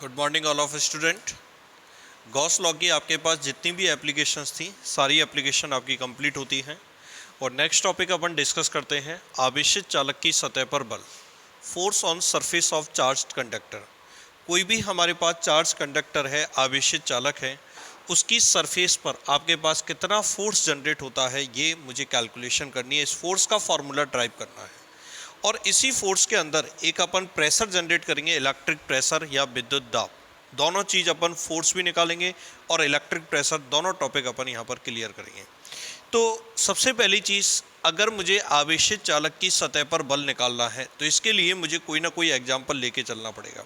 Good morning all of student. Gauss law की आपके पास जितनी भी एप्लीकेशंस थी सारी एप्लीकेशन आपकी कंप्लीट होती हैं। और नेक्स्ट टॉपिक अपन डिस्कस करते हैं आवेशित चालक की सतह पर बल, force on surface of charged conductor. कोई भी हमारे पास चार्ज कंडक्टर है, आवेशित चालक है, उसकी सरफेस पर आपके पास कितना फोर्स जनरेट होता है ये मुझे कैलकुलेशन करनी है। इस फोर्स का फॉर्मूला ड्राइव करना है और इसी फोर्स के अंदर एक अपन प्रेशर जनरेट करेंगे, इलेक्ट्रिक प्रेशर या विद्युत दाब। दोनों चीज़ अपन फोर्स भी निकालेंगे और इलेक्ट्रिक प्रेशर, दोनों टॉपिक अपन यहाँ पर क्लियर करेंगे। तो सबसे पहली चीज़, अगर मुझे आवेशित चालक की सतह पर बल निकालना है तो इसके लिए मुझे कोई ना कोई एग्जाम्पल लेके चलना पड़ेगा।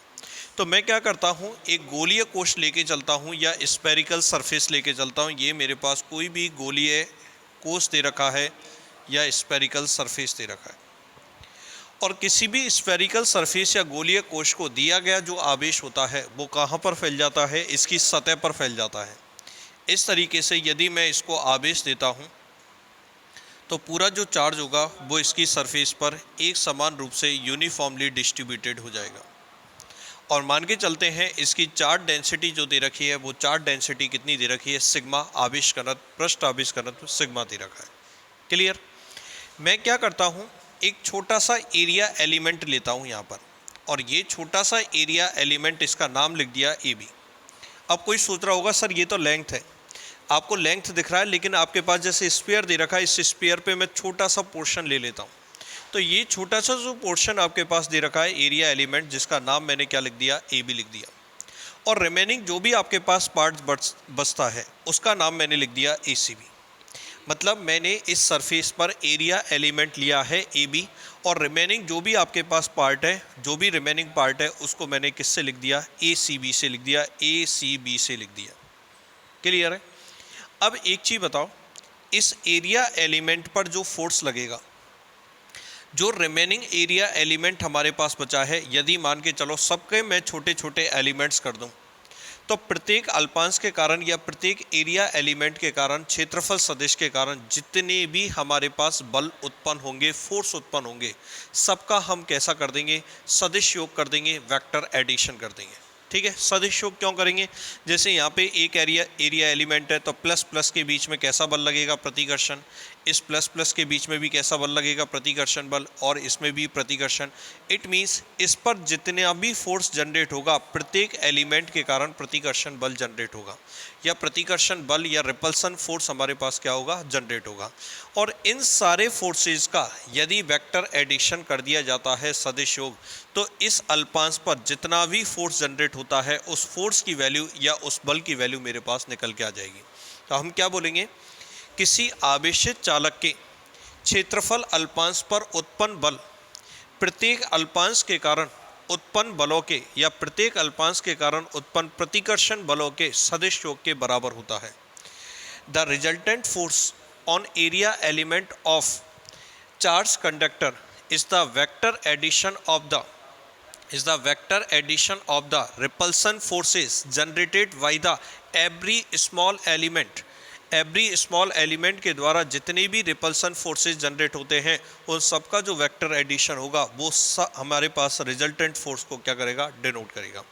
तो मैं क्या करता हूँ, एक गोलीय कोश लेके चलता हूँ या स्पेरिकल सरफेस लेके चलता हूँ। ये मेरे पास कोई भी गोलीय कोश दे रखा है या स्पेरिकल सरफेस दे रखा है, और किसी भी स्फेरिकल सरफेस या गोलीय कोश को दिया गया जो आवेश होता है वो कहाँ पर फैल जाता है, इसकी सतह पर फैल जाता है। इस तरीके से यदि मैं इसको आवेश देता हूँ तो पूरा जो चार्ज होगा वो इसकी सरफेस पर एक समान रूप से यूनिफॉर्मली डिस्ट्रीब्यूटेड हो जाएगा। और मान के चलते हैं इसकी चार्ज डेंसिटी जो दे रखी है वो चार्ज डेंसिटी कितनी दे रखी है, सिग्मा आवेश घनत्व, पृष्ठ आवेश घनत्व सिग्मा दे रखा है। क्लियर। मैं क्या करता हूँ, एक छोटा सा एरिया एलिमेंट लेता हूँ यहाँ पर, और ये छोटा सा एरिया एलिमेंट, इसका नाम लिख दिया ए बी। अब कोई सोच रहा होगा सर ये तो लेंथ है, आपको लेंथ दिख रहा है, लेकिन आपके पास जैसे स्फीयर दे रखा है, इस स्फीयर पे मैं छोटा सा पोर्शन ले लेता हूँ। तो ये छोटा सा जो पोर्शन आपके पास दे रखा है एरिया एलिमेंट, जिसका नाम मैंने क्या लिख दिया, ए बी लिख दिया। और रिमेनिंग जो भी आपके पास पार्ट बचता है उसका नाम मैंने लिख दिया ए सी बी। मतलब मैंने इस सरफेस पर एरिया एलिमेंट लिया है ए बी, और रिमेनिंग जो भी आपके पास पार्ट है, जो भी रिमेनिंग पार्ट है उसको मैंने किससे लिख दिया, ए सी बी से लिख दिया, ए सी बी से लिख दिया। क्लियर है। अब एक चीज़ बताओ, इस एरिया एलिमेंट पर जो फोर्स लगेगा, जो रिमेनिंग एरिया एलिमेंट हमारे पास बचा है, यदि मान के चलो सबके मैं छोटे छोटे एलिमेंट्स कर दूं, तो प्रत्येक अल्पांश के कारण या प्रत्येक एरिया एलिमेंट के कारण, क्षेत्रफल सदिश के कारण जितने भी हमारे पास बल उत्पन्न होंगे, फोर्स उत्पन्न होंगे, सबका हम कैसा कर देंगे, सदिश योग कर देंगे, वेक्टर एडिशन कर देंगे। ठीक है। सदिश योग क्यों करेंगे, जैसे यहाँ पे एक एरिया एलिमेंट है तो प्लस प्लस के बीच में कैसा बल लगेगा, प्रतिकर्षण। इस प्लस प्लस के बीच में भी कैसा बल लगेगा, प्रतिकर्षण बल, और इसमें भी प्रतिकर्षण। इट मीन्स इस पर जितना भी फोर्स जनरेट होगा प्रत्येक एलिमेंट के कारण प्रतिकर्षण बल जनरेट होगा, या प्रतिकर्षण बल या रिपल्सन फोर्स हमारे पास क्या होगा, जनरेट होगा। और इन सारे फोर्सेस का यदि वेक्टर एडिशन कर दिया जाता है, सदिश योग, तो इस अल्पांश पर जितना भी फोर्स जनरेट होता है उस फोर्स की वैल्यू या उस बल की वैल्यू मेरे पास निकल के आ जाएगी। तो हम क्या बोलेंगे, किसी आवेशित चालक के क्षेत्रफल अल्पांश पर उत्पन्न बल प्रत्येक अल्पांश के कारण उत्पन्न बलों के या प्रत्येक अल्पांश के कारण उत्पन्न प्रतिकर्षण बलों के सदिश योग के बराबर होता है। The resultant force on area element of charge conductor is the vector addition of the repulsion forces generated by the every small element के द्वारा जितने भी रिपल्सन फोर्सेस जनरेट होते हैं उन सबका जो वेक्टर एडिशन होगा वो हमारे पास रिजल्टेंट फोर्स को क्या करेगा, डिनोट करेगा।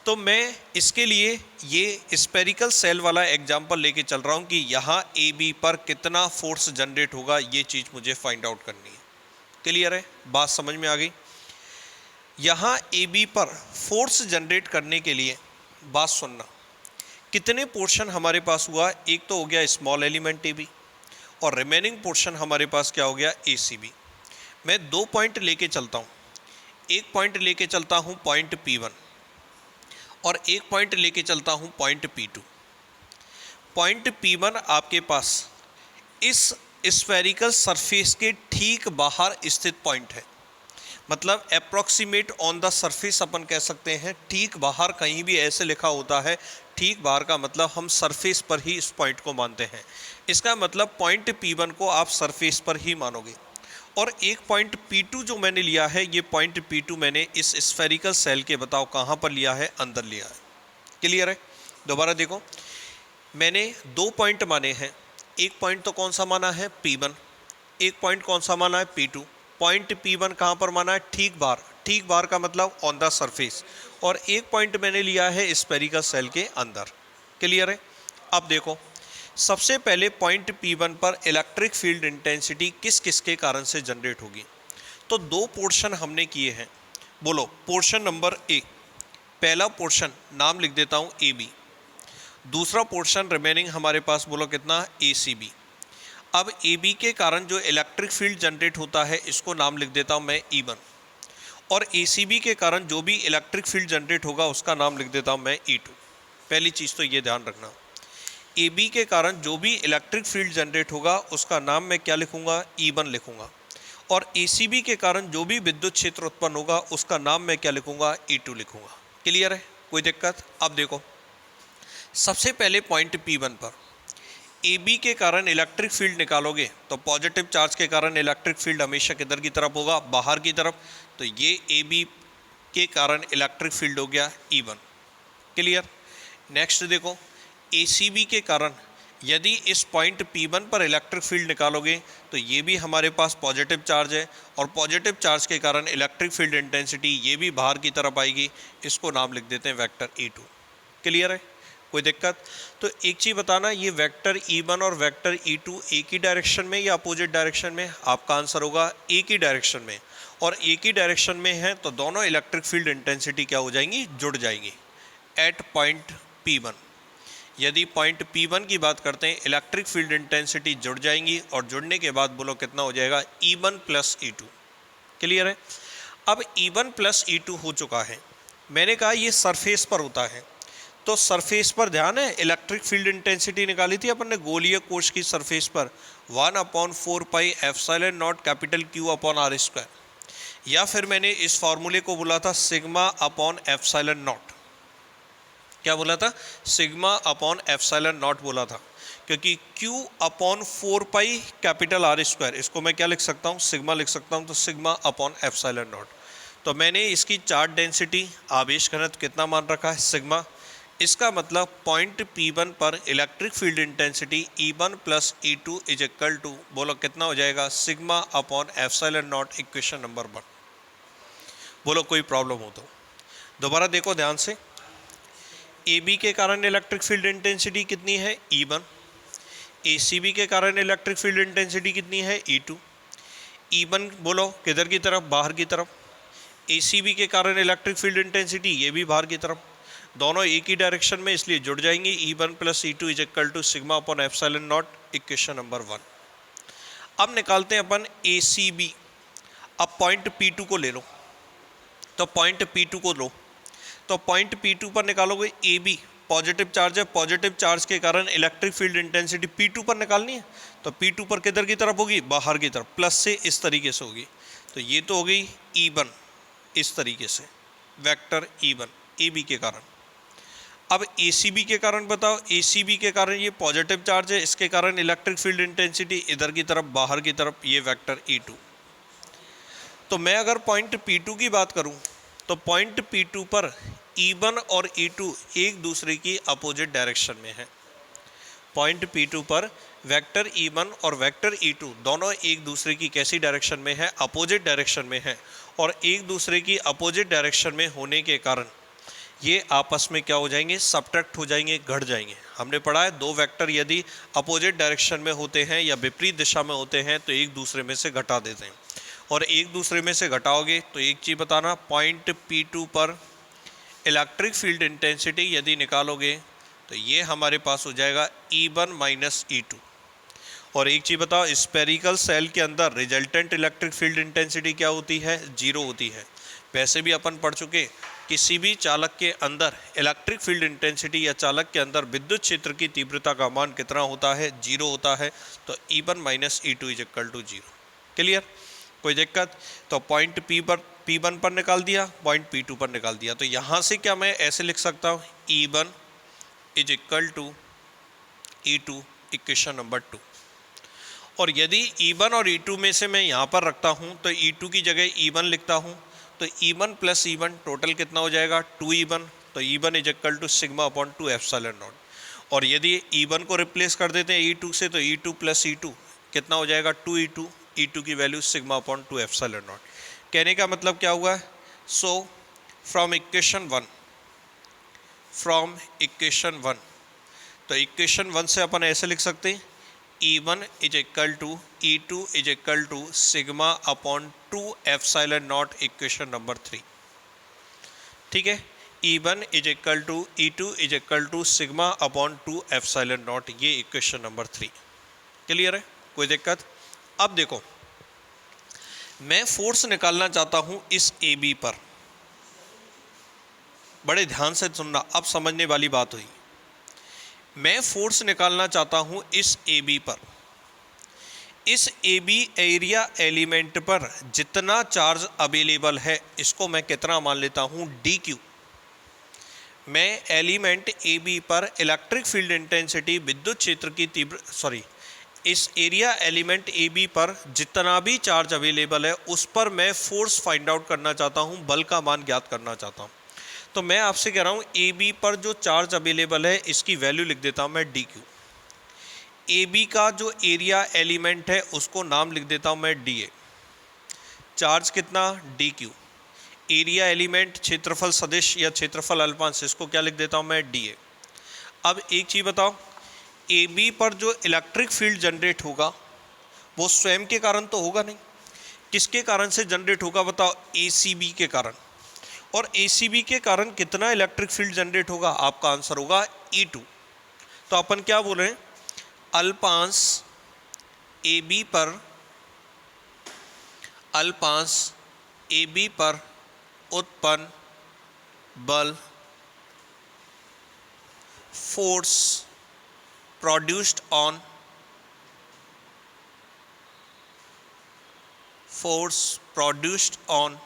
तो मैं इसके लिए ये स्पेरिकल सेल वाला एग्जांपल लेके चल रहा हूँ कि यहाँ ए बी पर कितना फोर्स जनरेट होगा, ये चीज़ मुझे फाइंड आउट करनी है। क्लियर है, बात समझ में आ गई। यहाँ ए बी पर फोर्स जनरेट करने के लिए बात सुनना, कितने पोर्शन हमारे पास हुआ, एक तो हो गया स्मॉल एलिमेंट ए बी, और रिमेनिंग पोर्शन हमारे पास क्या हो गया, ए सी बी। मैं दो पॉइंट लेके चलता हूँ, एक पॉइंट लेके चलता हूँ पॉइंट P1, और एक पॉइंट लेके चलता हूँ पॉइंट P2। पॉइंट P1 आपके पास इस स्फेरिकल सरफेस के ठीक बाहर स्थित पॉइंट है, मतलब अप्रॉक्सीमेट ऑन द सरफेस अपन कह सकते हैं, ठीक बाहर। कहीं भी ऐसे लिखा होता है ठीक बाहर का मतलब हम सरफेस पर ही इस पॉइंट को मानते हैं। इसका मतलब पॉइंट P1 को आप सरफेस पर ही मानोगे। और एक पॉइंट P2 जो मैंने लिया है, ये पॉइंट P2 मैंने इस स्फेरिकल सेल के, बताओ कहाँ पर लिया है, अंदर लिया है। क्लियर है। दोबारा देखो, मैंने दो पॉइंट माने हैं, एक पॉइंट तो कौन सा माना है, P1, एक पॉइंट कौन सा माना है, P2। पॉइंट P1 कहाँ पर माना है, ठीक बाहर। ठीक बाहर का मतलब ऑन द सरफेस, और एक पॉइंट मैंने लिया है स्फेरिकल सेल के अंदर। क्लियर है? अब देखो, सबसे पहले पॉइंट P1 पर इलेक्ट्रिक फील्ड इंटेंसिटी किस किस के कारण से जनरेट होगी। तो दो पोर्शन हमने किए हैं। बोलो पोर्शन नंबर ए, पहला पोर्शन नाम लिख देता हूँ AB, दूसरा पोर्शन रिमेनिंग हमारे पास बोलो कितना, ACB। अब AB के कारण जो इलेक्ट्रिक फील्ड जनरेट होता है इसको नाम लिख देता हूँ मैं E1, और ACB के कारण जो भी इलेक्ट्रिक फील्ड जनरेट होगा उसका नाम लिख देता हूँ मैं E2। पहली चीज़ तो ये ध्यान रखना, AB के कारण जो भी इलेक्ट्रिक फील्ड जनरेट होगा उसका नाम मैं क्या लिखूंगा, E1 लिखूंगा, और ACB के कारण जो भी विद्युत क्षेत्र उत्पन्न होगा उसका नाम मैं क्या लिखूंगा, E2 लिखूंगा। क्लियर है? कोई दिक्कत? अब देखो, सबसे पहले पॉइंट P1 पर AB के कारण इलेक्ट्रिक फील्ड निकालोगे तो पॉजिटिव चार्ज के कारण इलेक्ट्रिक फील्ड हमेशा किधर की तरफ होगा, बाहर की तरफ। तो ये AB के कारण इलेक्ट्रिक फील्ड हो गया E1। क्लियर? नेक्स्ट देखो, ACB के कारण यदि इस पॉइंट P1 पर इलेक्ट्रिक फील्ड निकालोगे तो ये भी हमारे पास पॉजिटिव चार्ज है, और पॉजिटिव चार्ज के कारण इलेक्ट्रिक फील्ड इंटेंसिटी ये भी बाहर की तरफ आएगी, इसको नाम लिख देते हैं वेक्टर E2। क्लियर है? कोई दिक्कत? तो एक चीज़ बताना, ये वेक्टर E1 और वेक्टर E2 एक ही डायरेक्शन में या अपोजिट डायरेक्शन में? आपका आंसर होगा एक ही डायरेक्शन में, और एक ही डायरेक्शन में है तो दोनों इलेक्ट्रिक फील्ड इंटेंसिटी क्या हो जाएंगी, जुड़ जाएंगी एट पॉइंट P1। यदि पॉइंट P1 की बात करते हैं, इलेक्ट्रिक फील्ड इंटेंसिटी जुड़ जाएंगी, और जुड़ने के बाद बोलो कितना हो जाएगा, E1 प्लस E2। क्लियर है? अब E1 प्लस E2 हो चुका है। मैंने कहा ये सरफेस पर होता है, तो सरफेस पर ध्यान है, इलेक्ट्रिक फील्ड इंटेंसिटी निकाली थी अपन ने गोलीय कोश की सरफेस पर 1/4 pi epsilon not capital Q upon R square, या फिर मैंने इस फॉर्मूले को बोला था सिग्मा अपॉन एप्सिलॉन नॉट। क्या बोला था? सिग्मा अपॉन एप्सिलॉन नॉट बोला था, क्योंकि Q upon 4 pi capital R square, इसको मैं क्या लिख सकता हूँ, सिग्मा लिख सकता हूँ, तो सिग्मा अपॉन एप्सिलॉन नॉट। तो मैंने इसकी चार्ज डेंसिटी, आवेश घनत्व कितना मान रखा है, सिग्मा। इसका मतलब पॉइंट P1 पर electric field intensity E1 plus E2 is equal to, बोलो कितना हो जाएगा, sigma upon epsilon not. Equation number 1। बोलो कोई प्रॉब्लम हो तो। दोबारा देखो ध्यान से, AB के कारण इलेक्ट्रिक फील्ड इंटेंसिटी कितनी है, E1। ACB के कारण इलेक्ट्रिक फील्ड इंटेंसिटी कितनी है, E2। E1 बोलो किधर की तरफ, बाहर की तरफ। ACB के कारण इलेक्ट्रिक फील्ड इंटेंसिटी ये भी बाहर की तरफ, दोनों एक ही डायरेक्शन में, इसलिए जुड़ जाएंगी। E1 plus E2 is equal to sigma upon epsilon not. Equation number 1। अब निकालते हैं अपन ACB। अब पॉइंट P2 को ले लो, तो पॉइंट P2 को लो, तो पॉइंट P2 पर निकालोगे AB, पॉजिटिव चार्ज है, पॉजिटिव चार्ज के कारण इलेक्ट्रिक फील्ड इंटेंसिटी P2 पर निकालनी है, तो P2 पर किधर की तरफ होगी, बाहर की तरफ, प्लस से इस तरीके से होगी। तो ये तो हो गई E1 इस तरीके से, वेक्टर E1 AB के कारण। अब ACB के कारण बताओ, ACB के कारण ये पॉजिटिव चार्ज है, इसके कारण इलेक्ट्रिक फील्ड इंटेंसिटी इधर की तरफ, बाहर की तरफ, ये वेक्टर E2। तो मैं अगर पॉइंट P2 की बात करूं तो पॉइंट P2 पर E1 और E2 एक दूसरे की अपोजिट डायरेक्शन में है। पॉइंट P2 पर वेक्टर E1 और वेक्टर E2 दोनों एक दूसरे की कैसी डायरेक्शन में है, अपोजिट डायरेक्शन में है, और एक दूसरे की अपोजिट डायरेक्शन में होने के कारण ये आपस में क्या हो जाएंगे, सब्ट्रैक्ट हो जाएंगे, घट जाएंगे। हमने पढ़ा है दो वेक्टर यदि अपोजिट डायरेक्शन में होते हैं या विपरीत दिशा में होते हैं तो एक दूसरे में से घटा देते हैं, और एक दूसरे में से घटाओगे तो एक चीज़ बताना, पॉइंट P2 पर इलेक्ट्रिक फील्ड इंटेंसिटी यदि निकालोगे तो ये हमारे पास हो जाएगा E1 माइनस E2। और एक चीज़ बताओ, स्फेरिकल सेल के अंदर रिजल्टेंट इलेक्ट्रिक फील्ड इंटेंसिटी क्या होती है, 0 होती है। वैसे भी अपन पढ़ चुके, किसी भी चालक के अंदर इलेक्ट्रिक फील्ड इंटेंसिटी या चालक के अंदर विद्युत क्षेत्र की तीव्रता का मान कितना होता है, 0 होता है। तो E1 minus E2 is equal to 0। Clear? कोई दिक्कत? तो पॉइंट P1 पर निकाल दिया, पॉइंट P2 पर निकाल दिया। तो यहाँ से क्या मैं ऐसे लिख सकता हूँ, E1 is equal to E2, equation number 2। और यदि E1 और E2 में से मैं यहाँ पर रखता हूँ तो E2 की जगह E1 लिखता हूँ, तो E1 प्लस E1 टोटल कितना हो जाएगा, 2E1। तो E1 is equal to sigma upon 2 epsilon not. और यदि E1 को रिप्लेस कर देते हैं E2 से, तो E2 प्लस E2 कितना हो जाएगा, 2E2। E2 की value sigma upon 2 epsilon not. कहने का मतलब क्या हुआ है, सो फ्रॉम इक्वेशन वन, तो इक्वेशन वन से अपन ऐसे लिख सकते हैं E1 is equal to E2 is equal to sigma upon 2 epsilon not equation number 3। ठीक है, E1 is equal to E2 is equal to sigma upon 2 epsilon not, ये इक्वेशन नंबर 3। क्लियर है, कोई दिक्कत? अब देखो, मैं फोर्स निकालना चाहता हूं इस AB पर, बड़े ध्यान से सुनना, अब समझने वाली बात हुई। मैं फोर्स निकालना चाहता हूं इस AB पर। इस AB एरिया एलिमेंट पर जितना चार्ज अवेलेबल है इसको मैं कितना मान लेता हूं, DQ। मैं एलिमेंट AB पर इलेक्ट्रिक फील्ड इंटेंसिटी, विद्युत क्षेत्र की तीव्र इस एरिया एलिमेंट AB पर जितना भी चार्ज अवेलेबल है उस पर मैं फोर्स फाइंड आउट करना चाहता हूं, बल का मान ज्ञात करना चाहता हूं। तो मैं आपसे कह रहा हूं AB पर जो चार्ज अवेलेबल है इसकी वैल्यू लिख देता हूं मैं DQ। AB का जो एरिया एलिमेंट है उसको नाम लिख देता हूं मैं DA। चार्ज कितना, DQ। एरिया एलिमेंट क्षेत्रफल सदिश या क्षेत्रफल अल्पांश, इसको क्या लिख देता हूं मैं, DA। अब एक चीज़ बताओ, AB पर जो इलेक्ट्रिक फील्ड जनरेट होगा वो स्वयं के कारण तो होगा नहीं, किसके कारण से जनरेट होगा बताओ, ACB के कारण। और ACB के कारण कितना इलेक्ट्रिक फील्ड जनरेट होगा, आपका आंसर होगा E2। तो अपन क्या बोल रहे हैं, अल्पांश AB पर उत्पन्न बल, force produced on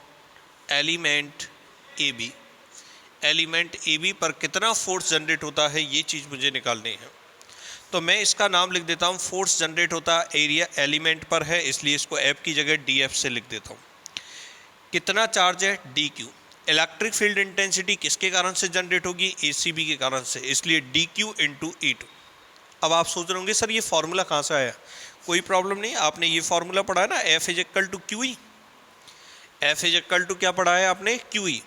element AB। Element AB पर कितना फोर्स जनरेट होता है ये चीज़ मुझे निकालनी है। तो मैं इसका नाम लिख देता हूँ, फोर्स जनरेट होता है एरिया एलिमेंट पर है, इसलिए इसको F की जगह DF से लिख देता हूँ। कितना चार्ज है, DQ। इलेक्ट्रिक फील्ड इंटेंसिटी किसके कारण से जनरेट होगी, ACB के कारण से, इसलिए DQ इंटू E2। अब आप सोच रहे होंगे सर ये फार्मूला कहाँ से आया, कोई प्रॉब्लम नहीं, आपने ये फार्मूला पढ़ा है ना, F is equal to QE। F is equal to क्या पढ़ा है आपने, QE।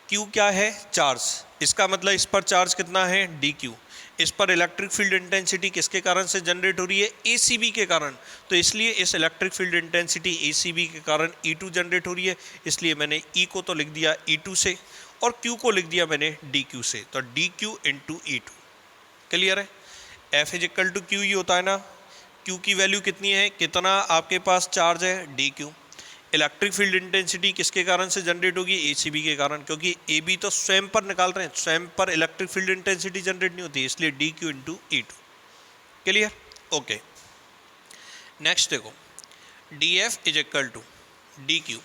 Q क्या है, चार्ज, इसका मतलब इस पर चार्ज कितना है, DQ। इस पर इलेक्ट्रिक फील्ड इंटेंसिटी किसके कारण से जनरेट हो रही है, ACB के कारण, तो इसलिए इस इलेक्ट्रिक फील्ड इंटेंसिटी ACB के कारण E2 जनरेट हो रही है, इसलिए मैंने E को तो लिख दिया E2 से और Q को लिख दिया मैंने DQ से, तो DQ इंटू E2। क्लियर है, F is equal to QE होता है ना, Q की वैल्यू कितनी है, कितना आपके पास चार्ज है, DQ। इलेक्ट्रिक फील्ड इंटेंसिटी किसके कारण से जनरेट होगी, ACB के कारण, क्योंकि AB तो स्वयं पर निकाल रहे हैं, स्वयं पर इलेक्ट्रिक फील्ड इंटेंसिटी जनरेट नहीं होती, इसलिए DQ into E2। Clear, okay. Next देखो, DF is equal to DQ।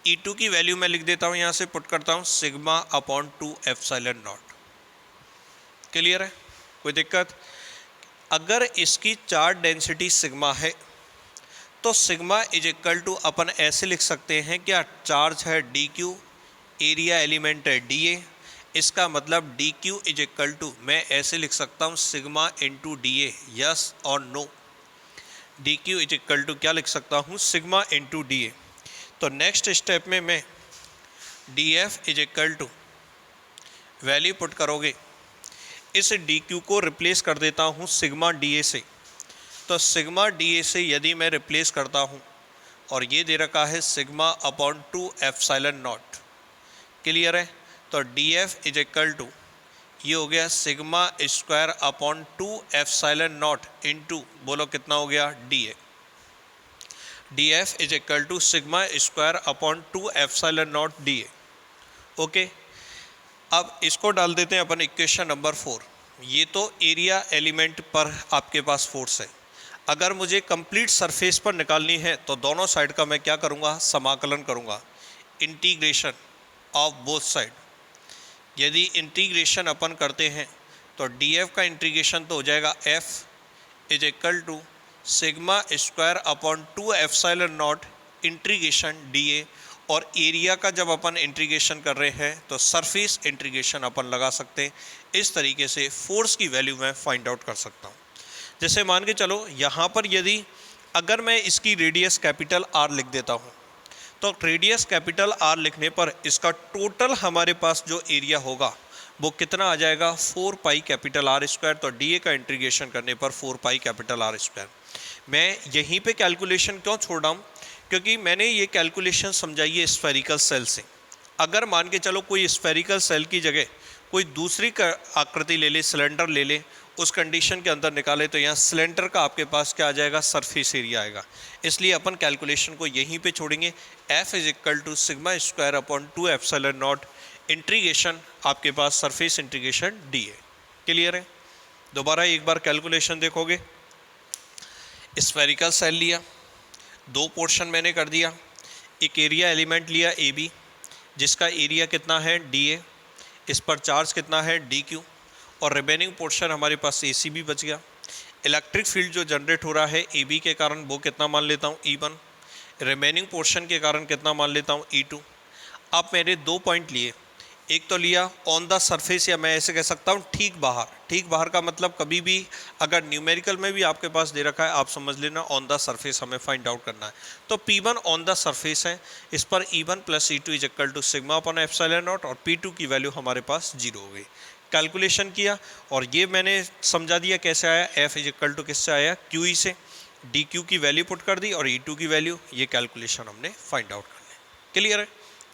E2 की वैल्यू मैं लिख देता हूँ, यहाँ से पुट करता हूँ sigma upon 2 epsilon not. Clear है, कोई दिक्कत? अगर इसकी चार्ज डेंसिटी सिग्मा है तो सिग्मा इज इक्वल टू अपन ऐसे लिख सकते हैं, क्या चार्ज है DQ, एरिया एलिमेंट है DA, इसका मतलब DQ इज इक्वल टू, मैं ऐसे लिख सकता हूँ सिग्मा इंटू DA, यस और no. DQ is equal to क्या लिख सकता हूँ, सिग्मा इंटू DA। तो नेक्स्ट स्टेप में मैं DF is equal to value put करोगे, इस DQ को रिप्लेस कर देता हूँ सिग्मा DA से, तो सिग्मा DA से यदि मैं रिप्लेस करता हूँ और ये दे रखा है sigma upon 2 epsilon not. Clear है, तो DF इज इक्वल टू ये हो गया sigma square upon 2 epsilon not into, बोलो कितना हो गया, DA। DF is equal to sigma square upon 2 epsilon not DA। Okay, अब इसको डाल देते हैं अपन इक्वेशन नंबर 4। ये तो एरिया एलिमेंट पर आपके पास फोर्स है। अगर मुझे कंप्लीट सरफेस पर निकालनी है तो दोनों साइड का मैं क्या करूँगा, समाकलन करूँगा, इंटीग्रेशन ऑफ बोथ साइड। यदि इंटीग्रेशन अपन करते हैं तो DF का इंटीग्रेशन तो हो जाएगा F is equal to sigma square upon 2 epsilon not integration DA, और एरिया का जब अपन इंटीग्रेशन कर रहे हैं तो सरफेस इंटीग्रेशन अपन लगा सकते हैं। इस तरीके से फोर्स की वैल्यू मैं फाइंड आउट कर सकता हूँ। जैसे मान के चलो यहाँ पर यदि अगर मैं इसकी रेडियस कैपिटल R लिख देता हूँ तो रेडियस कैपिटल आर लिखने पर इसका टोटल हमारे पास जो एरिया होगा वो कितना आ जाएगा, 4 पाई कैपिटल आर स्क्वायर। तो डी का इंटीग्रेशन करने पर 4 पाई कैपिटल आर स्क्वायर। मैं यहीं पे कैलकुलेशन क्यों छोड़ रहा हूँ, क्योंकि मैंने ये कैलकुलेशन समझाई है स्फेरिकल सेल से। अगर मान के चलो कोई स्फेरिकल सेल की जगह कोई दूसरी आकृति ले ले, सिलेंडर ले ले, उस कंडीशन के अंदर निकाले तो यहाँ सिलेंडर का आपके पास क्या आ जाएगा, सरफेस एरिया आएगा। इसलिए अपन कैलकुलेशन को यहीं पे छोड़ेंगे। F is equal to sigma square upon 2 epsilon not integration आपके पास सरफेस इंटीग्रेशन डी है। क्लियर है? दोबारा एक बार कैलकुलेशन देखोगे, स्फेरिकल सेल लिया, 2 पोर्शन मैंने कर दिया, एक एरिया एलिमेंट लिया ए बी जिसका एरिया कितना है डी ए, इस पर चार्ज कितना है डी क्यू, और रिमेनिंग पोर्शन हमारे पास ए सी बी बच गया। इलेक्ट्रिक फील्ड जो जनरेट हो रहा है ए बी के कारण वो कितना मान लेता हूँ E1, रिमेनिंग पोर्शन के कारण कितना मान लेता हूँ E2। अब मैंने 2 पॉइंट लिए, एक तो लिया ऑन द सरफेस, या मैं ऐसे कह सकता हूँ ठीक बाहर। ठीक बाहर का मतलब कभी भी अगर न्यूमेरिकल में भी आपके पास दे रखा है आप समझ लेना ऑन द सरफेस हमें फाइंड आउट करना है। तो P1 ऑन द सरफेस है, इस पर E1 plus E2 is equal to sigma upon epsilon not, और P2 की वैल्यू हमारे पास 0 हो गई। कैलकुलेशन किया और ये मैंने समझा दिया कैसे आया, F इज इक्वल टू किससे आया, QE से। DQ की वैल्यू पुट कर दी और E2 की वैल्यू, ये कैलकुलेशन हमने फाइंड आउट कर ली। क्लियर है?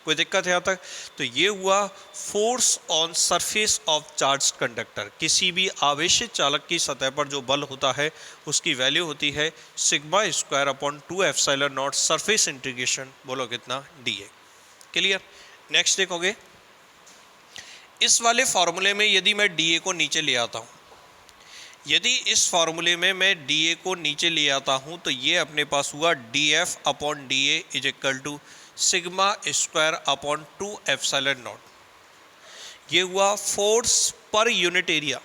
कोई दिक्कत है यहाँ तक? तो ये हुआ force on surface of charge conductor. किसी भी आवेशित चालक की सतह पर जो बल होता है उसकी वैल्यू होती है sigma square upon 2 epsilon not surface integration, बोलो कितना, डी ए। क्लियर? नेक्स्ट देखोगे, इस वाले फॉर्मूले में यदि मैं डी ए को नीचे ले आता हूँ, यदि इस फॉर्मूले में मैं डी ए को नीचे ले आता हूँ तो ये अपने पास हुआ D F upon D A is equal to sigma square upon 2 epsilon not. ये हुआ फोर्स पर यूनिट एरिया,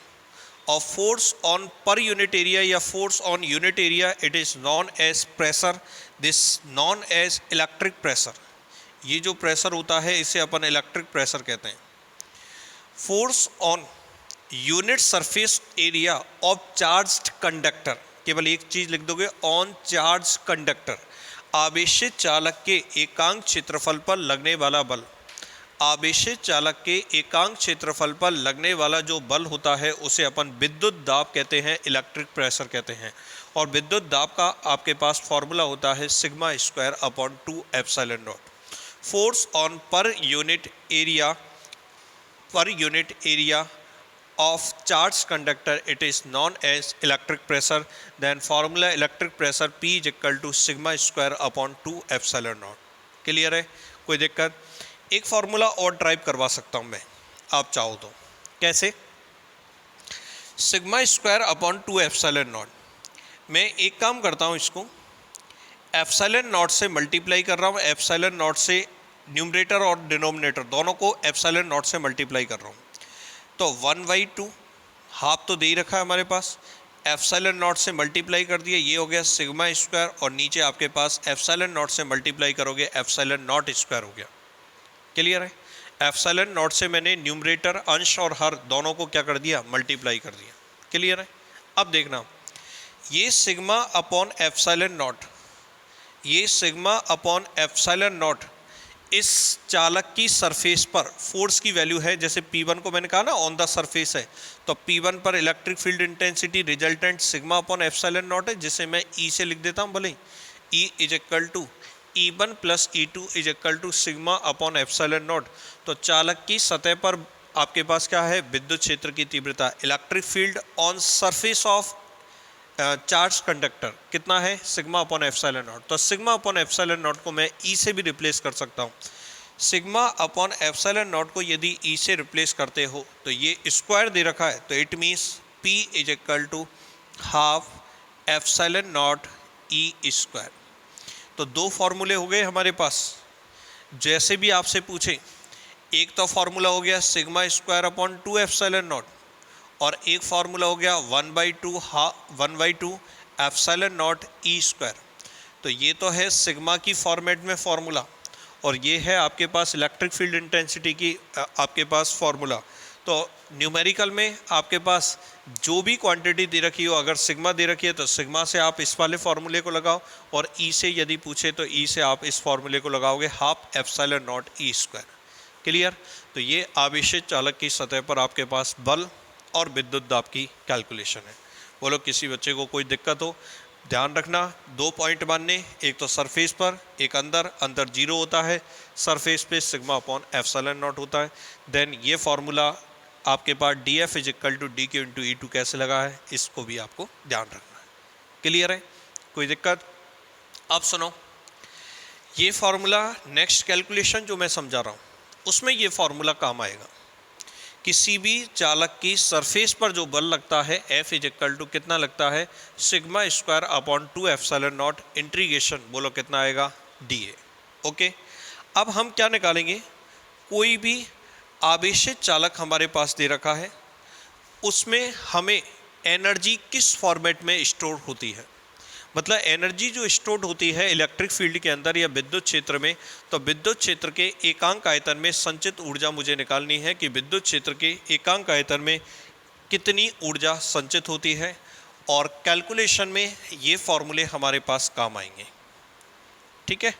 और फोर्स ऑन पर यूनिट एरिया या force on unit area it is known as pressure, this known as electric pressure. ये जो pressure होता है इसे अपन इलेक्ट्रिक प्रेशर कहते हैं। Force on unit surface area of charged conductor, केवल एक चीज़ लिख दोगे, ऑन चार्ज कंडक्टर, आवेशित चालक के एकांक क्षेत्रफल पर लगने वाला बल। आवेशित चालक के एकांक क्षेत्रफल पर लगने वाला जो बल होता है उसे अपन विद्युत दाब कहते हैं, इलेक्ट्रिक प्रेशर कहते हैं। और विद्युत दाब का आपके पास फॉर्मूला होता है sigma square upon 2 epsilon not. Force on पर unit area of charged conductor it is known as electric pressure, then formula electric pressure P is equal to sigma square upon 2 epsilon naught। Clear है? कोई दिक्कत? एक formula और drive करवा सकता हूँ मैं, आप चाहो तो। कैसे? Sigma square upon 2 epsilon not, मैं एक काम करता हूँ, इसको एप्सिलॉन नॉट से मल्टीप्लाई कर रहा हूँ, एप्सिलॉन नॉट से न्यूमरेटर और डिनोमिनेटर दोनों को एप्सिलॉन नॉट से मल्टीप्लाई कर रहा हूँ। तो 1/2 हाफ तो दे ही रखा है हमारे पास, एप्सिलॉन नॉट से मल्टीप्लाई कर दिया, ये हो गया सिग्मा स्क्वायर, और नीचे आपके पास एप्सिलॉन नॉट से मल्टीप्लाई करोगे एप्सिलॉन नॉट स्क्वायर हो गया। क्लियर है? एप्सिलॉन नॉट से मैंने न्यूमरेटर, अंश और हर दोनों को क्या कर दिया, मल्टीप्लाई कर दिया। क्लियर है? अब देखना, ये सिग्मा अपॉन एप्सिलॉन नॉट, ये सिग्मा अपॉन एप्सिलॉन नॉट इस चालक की सरफेस पर फोर्स की वैल्यू है। जैसे P1 को मैंने कहा ना ऑन द सरफेस है, तो P1 पर electric field intensity resultant sigma upon epsilon not है, जिसे मैं E से लिख देता हूँ, भले E is equal to E1 plus E2 is equal to sigma upon epsilon not. तो चालक की सतह पर आपके पास क्या है, विद्युत क्षेत्र की तीव्रता, electric field on surface of charge conductor कितना है, सिग्मा अपॉन एप्सिलॉन नॉट। तो सिग्मा अपॉन एप्सिलॉन नॉट को मैं E से भी रिप्लेस कर सकता हूँ। सिग्मा अपॉन एप्सिलॉन नॉट को यदि E से रिप्लेस करते हो तो ये स्क्वायर दे रखा है, तो it means P is equal to half epsilon not E square. तो 2 फॉर्मूले हो गए हमारे पास। जैसे भी आपसे पूछे, एक तो फॉर्मूला हो गया sigma square upon 2 epsilon not, और एक फार्मूला हो गया 1/2 एप्सिलॉन नॉट E स्क्वायर। तो ये तो है सिग्मा की फॉर्मेट में फार्मूला, और ये है आपके पास इलेक्ट्रिक फील्ड इंटेंसिटी की आपके पास फार्मूला। तो न्यूमेरिकल में आपके पास जो भी क्वांटिटी दे रखी हो, अगर सिग्मा दे रखी है तो सिग्मा से आप इस वाले फॉर्मूले को लगाओ, और ई से यदि पूछे तो ई से आप इस फॉर्मूले को लगाओगे, half epsilon naught E square. Clear? तो ये आवेशित चालक की सतह पर आपके पास बल और विद्युत दाब की कैलकुलेशन है। बोलो किसी बच्चे को कोई दिक्कत हो, ध्यान रखना 2 पॉइंट मानने, एक तो सरफेस पर, एक अंदर जीरो होता है, सरफेस पे सिग्मा अपॉन एप्सिलॉन नॉट होता है। देन ये फॉर्मूला आपके पास D F is equal to D Q into E to कैसे लगा है, इसको भी आपको ध्यान रखना है। क्लियर है? कोई दिक्कत? अब सुनो, ये फॉर्मूला नेक्स्ट कैलकुलेशन जो मैं समझा रहा हूँ उसमें ये फॉर्मूला काम आएगा। किसी भी चालक की सरफेस पर जो बल लगता है F इज इक्वल टू कितना लगता है, sigma square upon 2 epsilon not integration, बोलो कितना आएगा, dA। ओके, अब हम क्या निकालेंगे, कोई भी आवेशित चालक हमारे पास दे रखा है, उसमें हमें एनर्जी किस फॉर्मेट में स्टोर होती है, मतलब एनर्जी जो स्टोर्ड होती है इलेक्ट्रिक फील्ड के अंदर या विद्युत क्षेत्र में, तो विद्युत क्षेत्र के एकांक आयतन में संचित ऊर्जा मुझे निकालनी है कि विद्युत क्षेत्र के एकांक आयतन में कितनी ऊर्जा संचित होती है, और कैलकुलेशन में ये फॉर्मूले हमारे पास काम आएंगे। ठीक है?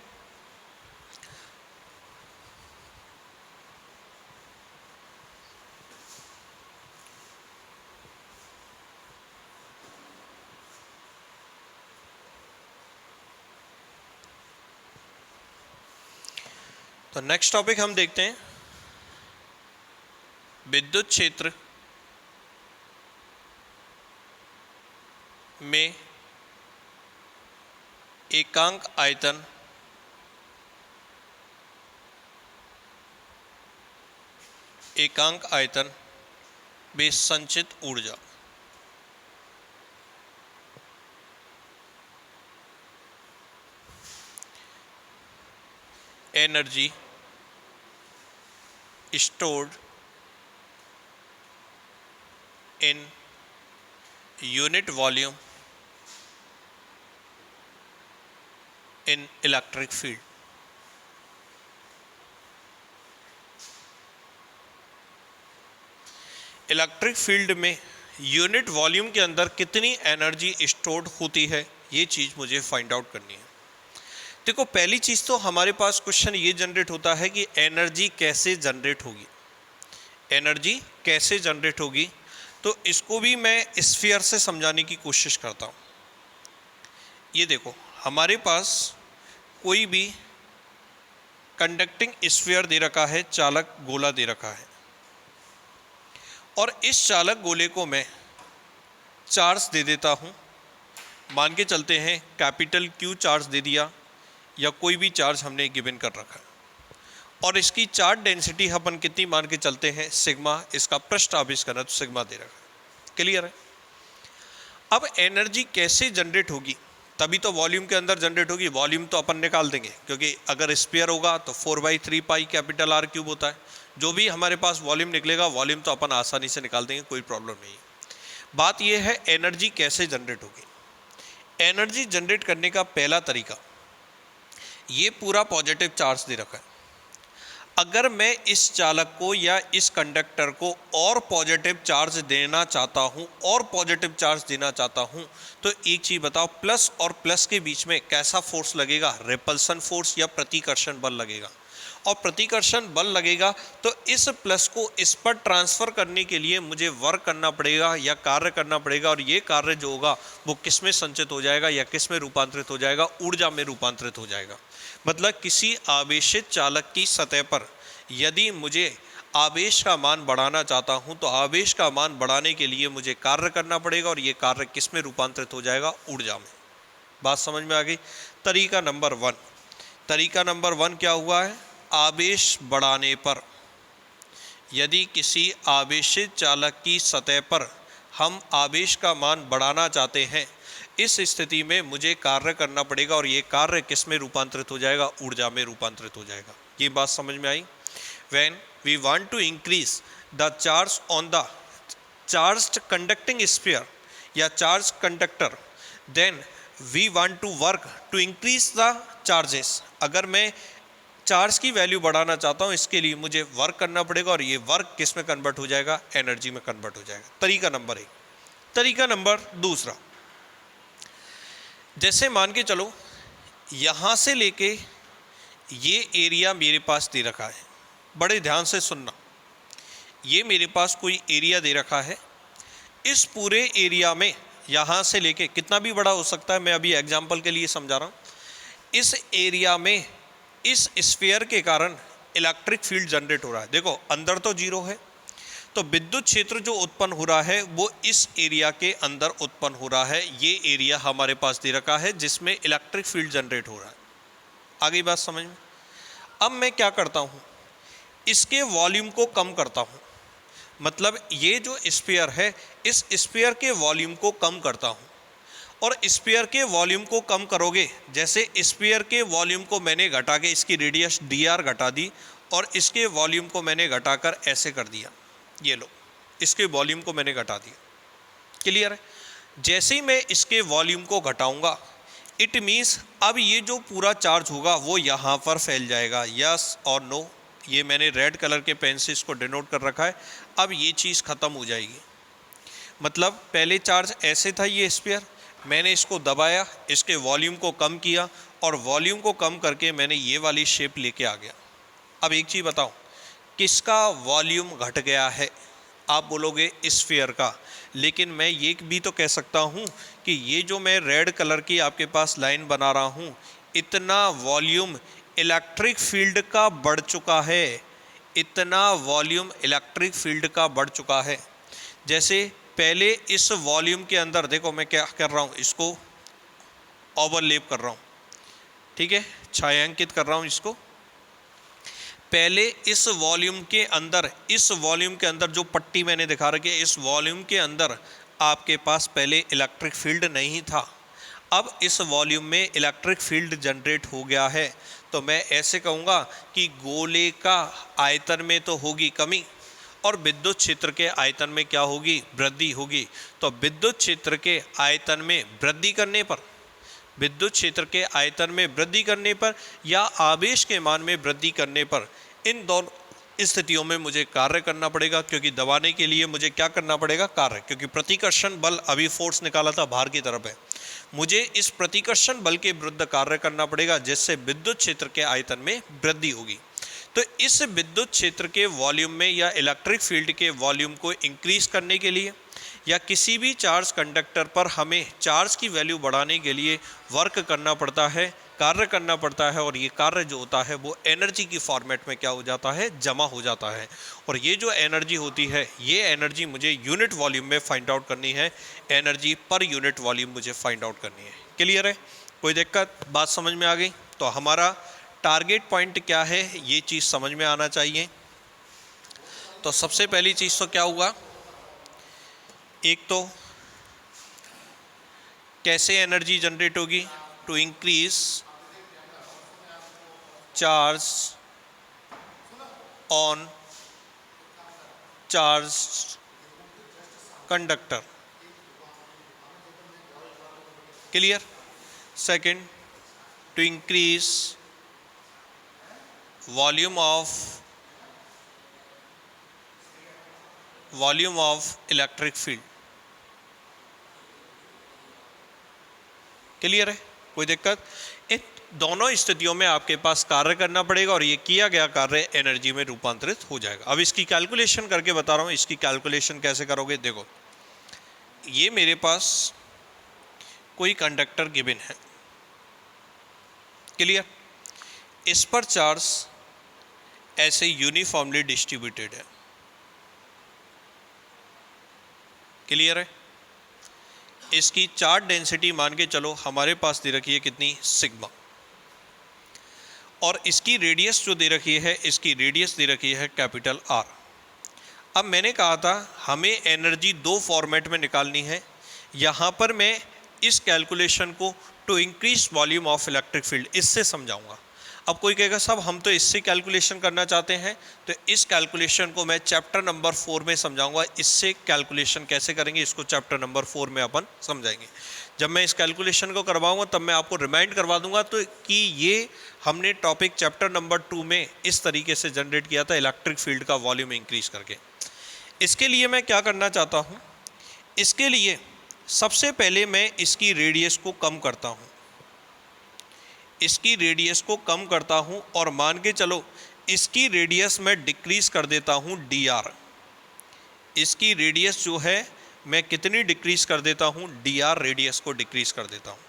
तो नेक्स्ट टॉपिक हम देखते हैं, विद्युत क्षेत्र में एकांक आयतन में संचित ऊर्जा। Energy stored in unit volume in electric field। Electric field में यूनिट वॉल्यूम के अंदर कितनी एनर्जी स्टोर्ड होती है, ये चीज़ मुझे फाइंड आउट करनी है। देखो, पहली चीज़ तो हमारे पास क्वेश्चन ये जनरेट होता है कि एनर्जी कैसे जनरेट होगी, एनर्जी कैसे जनरेट होगी, तो इसको भी मैं स्फीयर से समझाने की कोशिश करता हूँ। ये देखो, हमारे पास कोई भी कंडक्टिंग स्फीयर दे रखा है, चालक गोला दे रखा है, और इस चालक गोले को मैं चार्ज दे देता हूँ। मान के चलते हैं कैपिटल Q चार्ज दे दिया, या कोई भी चार्ज हमने गिवन कर रखा है, और इसकी चार्ज डेंसिटी अपन कितनी मान के चलते हैं, सिग्मा, इसका पृष्ठ आवेश करना तो सिग्मा दे रखा है। क्लियर है? अब एनर्जी कैसे जनरेट होगी, तभी तो वॉल्यूम के अंदर जनरेट होगी। वॉल्यूम तो अपन निकाल देंगे, क्योंकि अगर स्फीयर होगा तो 4/3 पाई कैपिटल R क्यूब होता है। जो भी हमारे पास वॉल्यूम निकलेगा, वॉल्यूम तो अपन आसानी से निकाल देंगे, कोई प्रॉब्लम नहीं। बात यह है एनर्जी कैसे जनरेट होगी। एनर्जी जनरेट करने का पहला तरीका, ये पूरा पॉजिटिव चार्ज दे रखा है, अगर मैं इस चालक को या इस कंडक्टर को और पॉजिटिव चार्ज देना चाहता हूँ, और पॉजिटिव चार्ज देना चाहता हूँ, तो एक चीज़ बताओ, प्लस और प्लस के बीच में कैसा फोर्स लगेगा, रिपल्सन फोर्स या प्रतिकर्षण बल लगेगा। और प्रतिकर्षण बल लगेगा तो इस प्लस को इस पर ट्रांसफ़र करने के लिए मुझे वर्क करना पड़ेगा या कार्य करना पड़ेगा, और ये कार्य जो होगा वो किस में संचित हो जाएगा या किस में रूपांतरित हो जाएगा, ऊर्जा में रूपांतरित हो जाएगा। मतलब किसी आवेशित चालक की सतह पर यदि मुझे आवेश का मान बढ़ाना चाहता हूं, तो आवेश का मान बढ़ाने के लिए मुझे कार्य करना पड़ेगा, और ये कार्य किस में रूपांतरित हो जाएगा, ऊर्जा में। बात समझ में आ गई? तरीका नंबर 1 क्या हुआ है, आवेश बढ़ाने पर, यदि किसी आवेशित चालक की सतह पर हम आवेश का मान बढ़ाना चाहते हैं, इस स्थिति में मुझे कार्य करना पड़ेगा, और ये कार्य किस में रूपांतरित हो जाएगा, ऊर्जा में रूपांतरित हो जाएगा। ये बात समझ में आई? When we want to increase the charge on the charged conducting sphere या charged conductor, then we want to work to increase the charges। अगर मैं चार्ज की वैल्यू बढ़ाना चाहता हूँ, इसके लिए मुझे वर्क करना पड़ेगा और ये वर्क किस में कन्वर्ट हो जाएगा, एनर्जी में कन्वर्ट हो जाएगा। तरीका नंबर 1। तरीका नंबर दूसरा, जैसे मान के चलो यहाँ से लेके ये एरिया मेरे पास दे रखा है, बड़े ध्यान से सुनना, ये मेरे पास कोई एरिया दे रखा है। इस पूरे एरिया में यहाँ से लेके कितना भी बड़ा हो सकता है, मैं अभी एग्जांपल के लिए समझा रहा हूँ। इस एरिया में इस स्फीयर के कारण इलेक्ट्रिक फील्ड जनरेट हो रहा है। देखो अंदर तो जीरो है, तो विद्युत क्षेत्र जो उत्पन्न हो रहा है वो इस एरिया के अंदर उत्पन्न हो रहा है। ये एरिया हमारे पास दे रखा है जिसमें इलेक्ट्रिक फील्ड जनरेट हो रहा है। आगे बात समझ में। अब मैं क्या करता हूँ, इसके वॉल्यूम को कम करता हूँ, मतलब ये जो स्फीयर है इस स्फीयर के वॉल्यूम को कम करता हूँ। और स्फीयर के वॉल्यूम को कम करोगे, जैसे स्फीयर के वॉल्यूम को मैंने घटा के इसकी रेडियस dr घटा दी और इसके वॉल्यूम को मैंने घटाकर ऐसे कर दिया, ये लो इसके वॉल्यूम को मैंने घटा दिया। क्लियर है। जैसे ही मैं इसके वॉल्यूम को घटाऊंगा, इट मीन्स अब ये जो पूरा चार्ज होगा वो यहाँ पर फैल जाएगा। यस और नो, ये मैंने रेड कलर के पेन से इसको डिनोट कर रखा है। अब ये चीज़ ख़त्म हो जाएगी, मतलब पहले चार्ज ऐसे था ये स्फीयर, मैंने इसको दबाया, इसके वॉल्यूम को कम किया और वॉल्यूम को कम करके मैंने ये वाली शेप लेके आ गया। अब एक चीज़ बताओ, किसका वॉल्यूम घट गया है? आप बोलोगे स्फीयर का, लेकिन मैं ये भी तो कह सकता हूँ कि ये जो मैं रेड कलर की आपके पास लाइन बना रहा हूँ, इतना वॉल्यूम इलेक्ट्रिक फील्ड का बढ़ चुका है, इतना वॉल्यूम इलेक्ट्रिक फील्ड का बढ़ चुका है। जैसे पहले इस वॉल्यूम के अंदर देखो मैं क्या कर रहा हूँ, इसको ओवरलैप कर रहा हूँ, ठीक है, छायांकित कर रहा हूँ इसको। पहले इस वॉल्यूम के अंदर, इस वॉल्यूम के अंदर जो पट्टी मैंने दिखा रखी है, इस वॉल्यूम के अंदर आपके पास पहले इलेक्ट्रिक फील्ड नहीं था। अब इस वॉल्यूम में इलेक्ट्रिक फील्ड जनरेट हो गया है, तो मैं ऐसे कहूँगा कि गोले का आयतन में तो होगी कमी और विद्युत क्षेत्र के आयतन में क्या होगी, वृद्धि होगी। तो विद्युत क्षेत्र के आयतन में वृद्धि करने पर, विद्युत क्षेत्र के आयतन में वृद्धि करने पर या आवेश के मान में वृद्धि करने पर, इन दोनों स्थितियों में मुझे कार्य करना पड़ेगा, क्योंकि दबाने के लिए मुझे क्या करना पड़ेगा, कार्य, क्योंकि प्रतिकर्षण बल अभी फोर्स निकाला था बाहर की तरफ है, मुझे इस प्रतिकर्षण बल के विरुद्ध कार्य करना पड़ेगा, जिससे विद्युत क्षेत्र के आयतन में वृद्धि होगी। तो इस विद्युत क्षेत्र के वॉल्यूम में या इलेक्ट्रिक फील्ड के वॉल्यूम को इंक्रीज करने के लिए या किसी भी चार्ज कंडक्टर पर हमें चार्ज की वैल्यू बढ़ाने के लिए वर्क करना पड़ता है, कार्य करना पड़ता है, और ये कार्य जो होता है वो एनर्जी की फॉर्मेट में क्या हो जाता है, जमा हो जाता है। और ये जो एनर्जी होती है, ये एनर्जी मुझे यूनिट वॉल्यूम में फाइंड आउट करनी है, एनर्जी पर यूनिट वॉल्यूम मुझे फाइंड आउट करनी है। क्लियर है, कोई दिक्कत, बात समझ में आ गई? तो हमारा टारगेट पॉइंट क्या है, ये चीज़ समझ में आना चाहिए। तो सबसे पहली चीज़ तो क्या हुआ, एक तो कैसे एनर्जी जनरेट होगी, to increase charge on charge conductor. Clear. Second, to increase volume of electric field. Clear है, कोई दिक्कत? इन दोनों स्थितियों में आपके पास कार्य करना पड़ेगा और ये किया गया कार्य एनर्जी में रूपांतरित हो जाएगा। अब इसकी कैलकुलेशन करके बता रहा हूँ, इसकी कैलकुलेशन कैसे करोगे। देखो, ये मेरे पास कोई कंडक्टर गिवन है, क्लियर, इस पर चार्ज ऐसे यूनिफॉर्मली डिस्ट्रीब्यूटेड है। क्लियर है। इसकी चार्ज डेंसिटी मान के चलो हमारे पास दे रखी है कितनी, सिग्मा, और इसकी रेडियस जो दे रखी है, इसकी रेडियस दे रखी है कैपिटल आर। अब मैंने कहा था हमें एनर्जी दो फॉर्मेट में निकालनी है। यहाँ पर मैं इस कैलकुलेशन को to increase volume of electric field इससे समझाऊंगा। अब कोई कहेगा साहब हम तो इससे कैलकुलेशन करना चाहते हैं, तो इस कैलकुलेशन को मैं चैप्टर नंबर 4 में समझाऊंगा। इससे कैलकुलेशन कैसे करेंगे इसको चैप्टर नंबर 4 में अपन समझाएंगे। जब मैं इस कैलकुलेशन को करवाऊंगा तब मैं आपको रिमाइंड करवा दूंगा तो कि ये हमने टॉपिक चैप्टर नंबर 2 में इस तरीके से जनरेट किया था, इलेक्ट्रिक फील्ड का वॉल्यूम इंक्रीज करके। इसके लिए मैं क्या करना चाहता हूँ, इसके लिए सबसे पहले मैं इसकी रेडियस को कम करता हूँ, इसकी रेडियस को कम करता हूँ और मान के चलो इसकी रेडियस मैं डिक्रीज कर देता हूँ dr। इसकी रेडियस जो है मैं कितनी डिक्रीज कर देता हूँ, dr रेडियस को डिक्रीज कर देता हूँ।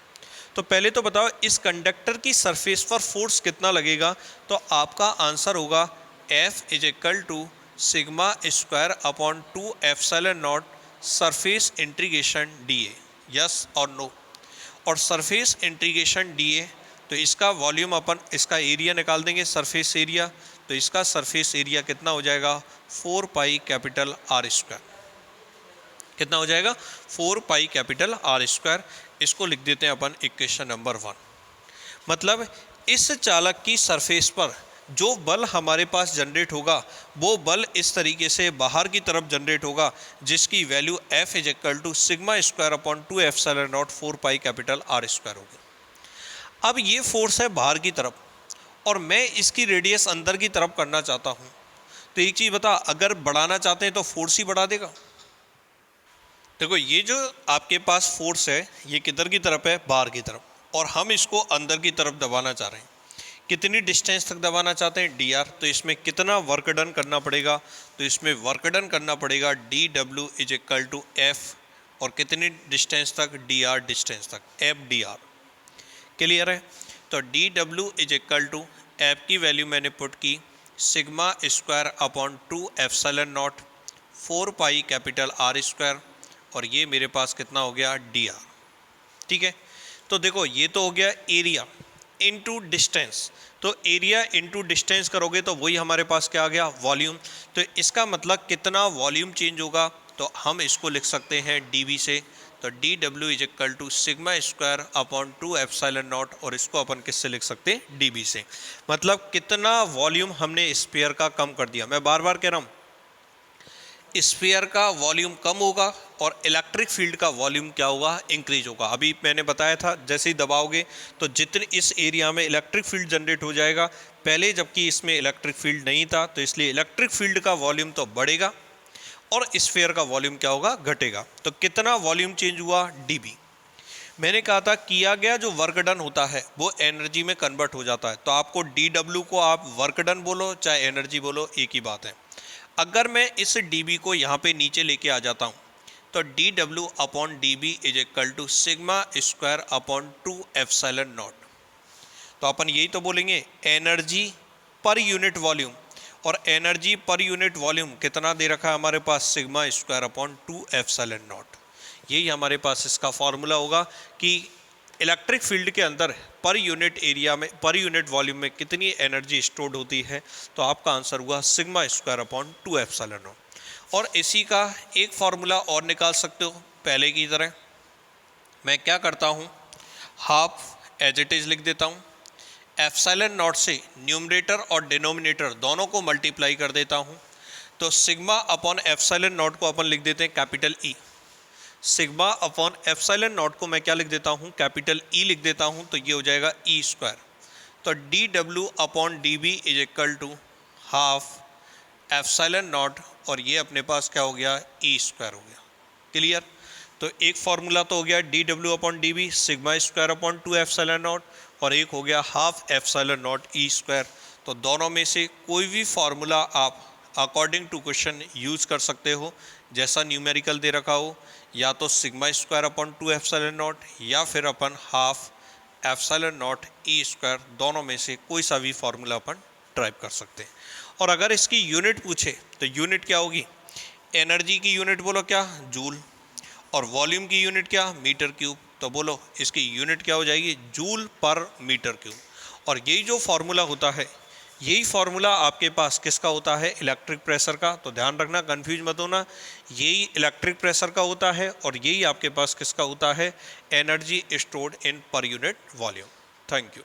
तो पहले तो बताओ इस कंडक्टर की सरफेस पर फोर्स कितना लगेगा, तो आपका आंसर होगा F is equal to sigma square upon 2 epsilon not surface integration dA, yes और नो। और सरफेस इंटीग्रेशन dA तो इसका वॉल्यूम अपन इसका एरिया निकाल देंगे, सरफेस एरिया। तो इसका सरफेस एरिया कितना हो जाएगा, 4 पाई कैपिटल R स्क्वायर। कितना हो जाएगा, 4 पाई कैपिटल R स्क्वायर। इसको लिख देते हैं अपन इक्वेशन नंबर 1। मतलब इस चालक की सरफेस पर जो बल हमारे पास जनरेट होगा वो बल इस तरीके से बाहर की तरफ जनरेट होगा, जिसकी value F is equal to sigma square upon 2 epsilon not 4 pi capital R square होगी। अब ये फोर्स है बाहर की तरफ और मैं इसकी रेडियस अंदर की तरफ करना चाहता हूँ, तो एक चीज़ बता, अगर बढ़ाना चाहते हैं तो फोर्स ही बढ़ा देगा। देखो ये जो आपके पास फोर्स है ये किधर की तरफ है, बाहर की तरफ, और हम इसको अंदर की तरफ दबाना चाह रहे हैं। कितनी डिस्टेंस तक दबाना चाहते हैं, dr। तो इसमें कितना वर्क डन करना पड़ेगा, तो इसमें वर्क डन करना पड़ेगा dw इज इक्वल टू f, और कितनी डिस्टेंस तक, dr डिस्टेंस तक, f dr। क्लियर है। तो dw is equal to F की वैल्यू मैंने पुट की सिग्मा square upon 2 epsilon not 4 pi capital R square, और ये मेरे पास कितना हो गया, dr। ठीक है। तो देखो ये तो हो गया एरिया इनटू डिस्टेंस, तो एरिया इनटू डिस्टेंस करोगे तो वही हमारे पास क्या आ गया, वॉल्यूम। तो इसका मतलब कितना वॉल्यूम चेंज होगा, तो हम इसको लिख सकते हैं dv से। तो dw is equal to sigma square upon 2 epsilon not, और इसको अपन किससे लिख सकते हैं, db से। मतलब कितना वॉल्यूम हमने स्फीयर का कम कर दिया। मैं बार बार कह रहा हूँ स्फीयर का वॉल्यूम कम होगा और इलेक्ट्रिक फील्ड का वॉल्यूम क्या होगा, इंक्रीज होगा। अभी मैंने बताया था जैसे ही दबाओगे तो जितने इस एरिया में इलेक्ट्रिक फील्ड जनरेट हो जाएगा, पहले जबकि इसमें इलेक्ट्रिक फील्ड नहीं था, तो इसलिए इलेक्ट्रिक फील्ड का वॉल्यूम तो बढ़ेगा और स्फीयर का वॉल्यूम क्या होगा, घटेगा। तो कितना वॉल्यूम चेंज हुआ, dB। मैंने कहा था किया गया जो वर्क डन होता है वो एनर्जी में कन्वर्ट हो जाता है। तो आपको dw को आप वर्क डन बोलो चाहे एनर्जी बोलो, एक ही बात है। अगर मैं इस dB को यहाँ पे नीचे लेके आ जाता हूँ तो dw upon dB is equal to sigma square upon 2 epsilon not. तो अपन यही तो बोलेंगे एनर्जी पर यूनिट वॉल्यूम, और एनर्जी पर यूनिट वॉल्यूम कितना दे रखा है हमारे पास, sigma square upon 2 epsilon naught. यही हमारे पास इसका फॉर्मूला होगा कि इलेक्ट्रिक फील्ड के अंदर पर यूनिट एरिया में, पर यूनिट वॉल्यूम में कितनी एनर्जी स्टोर्ड होती है। तो आपका आंसर हुआ sigma square upon 2 epsilon not. और इसी का एक फार्मूला और निकाल सकते हो पहले की तरह। मैं क्या करता हूँ, हाफ एज इट इज लिख देता हूँ, एप्सिलॉन नॉट से न्यूमरेटर और डिनोमिनेटर दोनों को मल्टीप्लाई कर देता हूँ। तो सिग्मा अपॉन एप्सिलॉन नॉट को अपन लिख देते हैं capital E. Sigma upon epsilon not को मैं क्या लिख देता हूँ, कैपिटल ई लिख देता हूँ। तो ये हो जाएगा ई स्क्वायर। तो dw upon dB is equal to half epsilon not, और ये अपने पास क्या हो गया, ई स्क्वायर हो गया। क्लियर। तो एक फार्मूला तो हो गया dw upon dB sigma square upon 2 epsilon not, और एक हो गया half epsilon naught E square. तो दोनों में से कोई भी फार्मूला आप अकॉर्डिंग टू क्वेश्चन यूज़ कर सकते हो, जैसा न्यूमेरिकल दे रखा हो, या तो sigma square upon 2 epsilon naught या फिर अपन half epsilon naught E square, दोनों में से कोई सा भी फार्मूला अपन ड्राइव कर सकते हैं। और अगर इसकी यूनिट पूछे तो यूनिट क्या होगी, एनर्जी की यूनिट बोलो क्या, जूल, और वॉल्यूम की यूनिट क्या, मीटर क्यूब। तो बोलो इसकी यूनिट क्या हो जाएगी, जूल पर मीटर क्यूब। और यही जो फार्मूला होता है, यही फार्मूला आपके पास किसका होता है, इलेक्ट्रिक प्रेशर का। तो ध्यान रखना, कंफ्यूज मत होना, यही इलेक्ट्रिक प्रेशर का होता है और यही आपके पास किसका होता है, एनर्जी स्टोर्ड इन पर यूनिट वॉल्यूम। Thank you.